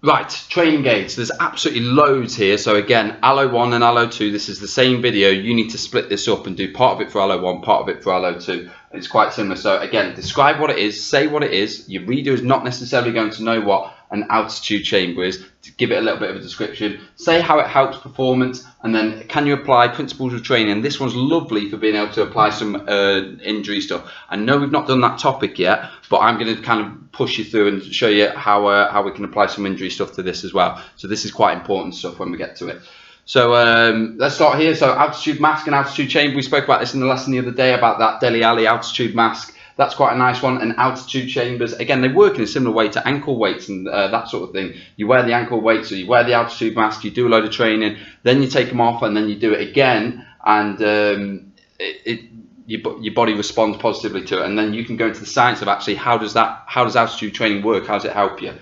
Right, training aids. There's absolutely loads here. So again, Allo 1 and Allo 2, this is the same video. You need to split this up and do part of it for Allo 1, part of it for Allo 2. It's quite similar. So again, describe what it is, say what it is. Your reader is not necessarily going to know what an altitude chamber is. To give it a little bit of a description, say how it helps performance, and then can you apply principles of training. This one's lovely for being able to apply some injury stuff. I know we've not done that topic yet, but I'm going to kind of push you through and show you how we can apply some injury stuff to this as well. So this is quite important stuff when we get to it. So let's start here. So altitude mask and altitude chamber. We spoke about this in the lesson the other day about that Dele Alli altitude mask. That's quite a nice one. And altitude chambers, again, they work in a similar way to ankle weights and that sort of thing. You wear the ankle weights, or you wear the altitude mask, you do a load of training, then you take them off, and then you do it again, and your body responds positively to it. And then you can go into the science of actually how does altitude training work? How does it help you?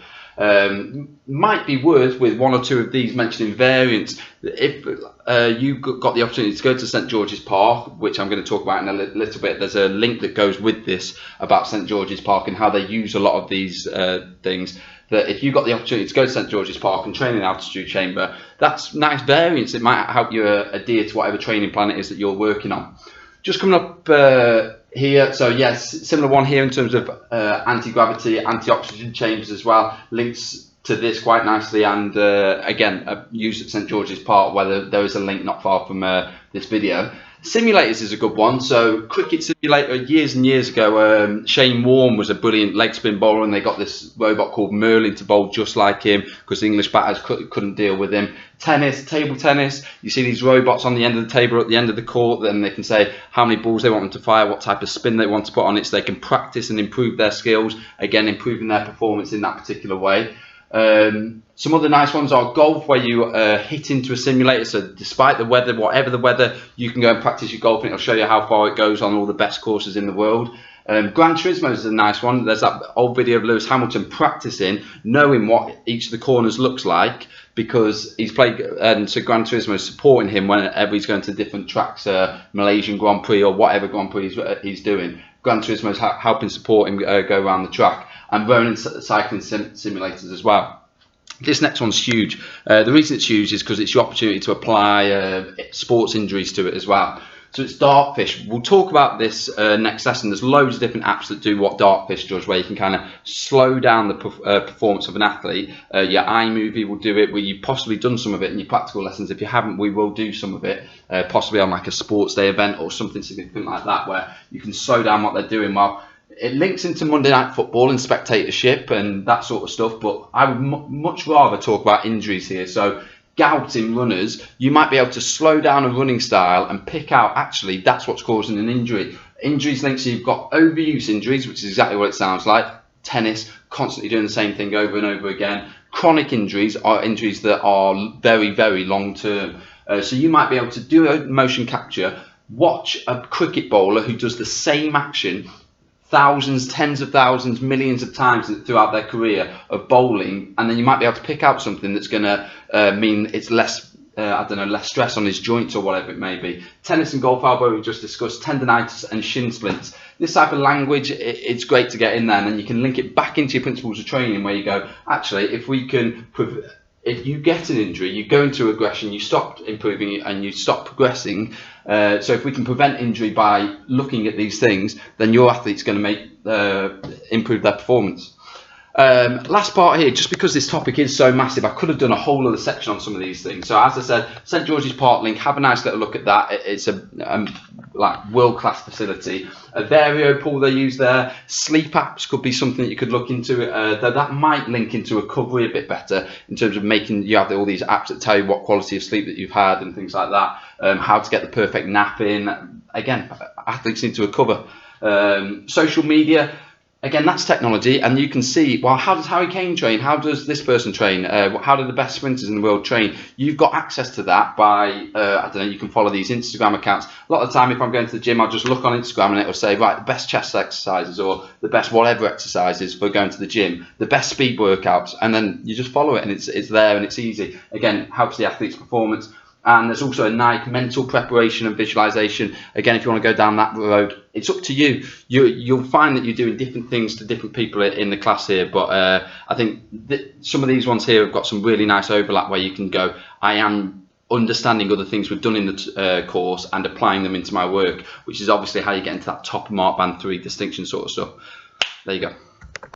Might be worth, with one or two of these, mentioning variants. If you got the opportunity to go to St George's Park, which I'm going to talk about in a little bit, there's a link that goes with this about St George's Park and how they use a lot of these things. That if you got the opportunity to go to St George's Park and train in altitude chamber, that's nice variants. It might help you adhere to whatever training plan it is that you're working on. Just coming up here, so yes, similar one here in terms of anti-gravity, anti-oxygen chambers as well. Links to this quite nicely, and again, used at St George's Park, where there is a link not far from this video. Simulators is a good one. So cricket simulator, years and years ago, Shane Warne was a brilliant leg spin bowler, and they got this robot called Merlin to bowl just like him because the English batters couldn't deal with him. Tennis, table tennis, you see these robots on the end of the table at the end of the court, then they can say how many balls they want them to fire, what type of spin they want to put on it, so they can practice and improve their skills, again improving their performance in that particular way. Some other nice ones are golf, where you hit into a simulator, so despite the weather, whatever the weather, you can go and practice your golf and it'll show you how far it goes on all the best courses in the world. Gran Turismo is a nice one. There's that old video of Lewis Hamilton practicing, knowing what each of the corners looks like, because he's played, and so Gran Turismo is supporting him whenever he's going to different tracks, Malaysian Grand Prix or whatever Grand Prix he's doing. Gran Turismo is helping support him go around the track. And Ronin cycling simulators as well. This next one's huge. The reason it's huge is because it's your opportunity to apply sports injuries to it as well. So it's Dartfish. We'll talk about this next lesson. There's loads of different apps that do what Dartfish does, where you can kind of slow down the performance of an athlete. Your iMovie will do it, where you've possibly done some of it in your practical lessons. If you haven't, we will do some of it, possibly on like a sports day event or something significant like that, where you can slow down what they're doing while it links into Monday Night Football and spectatorship and that sort of stuff, but I would much rather talk about injuries here. So gout in runners, you might be able to slow down a running style and pick out, actually, that's what's causing an injury. Injuries linked, so you've got overuse injuries, which is exactly what it sounds like. Tennis, constantly doing the same thing over and over again. Chronic injuries are injuries that are very, very long term. So you might be able to do a motion capture, watch a cricket bowler who does the same action thousands, tens of thousands, millions of times throughout their career of bowling, and then you might be able to pick out something that's going to mean it's less, less stress on his joints or whatever it may be. Tennis and golf elbow, we just discussed, tendonitis and shin splints. This type of language, it's great to get in there, and then you can link it back into your principles of training, where you go, actually, if you get an injury, you go into aggression, you stop improving and you stop progressing. So if we can prevent injury by looking at these things, then your athlete's going to improve their performance. Last part here, just because this topic is so massive, I could have done a whole other section on some of these things. So as I said, St George's Park link, have a nice little look at that. It's a like world-class facility. A Vario pool they use there. Sleep apps could be something that you could look into. That might link into recovery a bit better in terms of making you have all these apps that tell you what quality of sleep that you've had and things like that. How to get the perfect nap in. Again, athletes need to recover. Social media. Again, that's technology, and you can see, well, how does Harry Kane train? How does this person train? How do the best sprinters in the world train? You've got access to that by, you can follow these Instagram accounts. A lot of the time, if I'm going to the gym, I'll just look on Instagram and it will say, right, the best chest exercises or the best whatever exercises for going to the gym, the best speed workouts, and then you just follow it, and it's there and it's easy. Again, helps the athlete's performance. And there's also a nice mental preparation and visualization. Again, if you want to go down that road, it's up to you. You'll find that you're doing different things to different people in the class here. But I think some of these ones here have got some really nice overlap where you can go, I am understanding other things we've done in the course and applying them into my work, which is obviously how you get into that top Mark Band 3 distinction sort of stuff. There you go.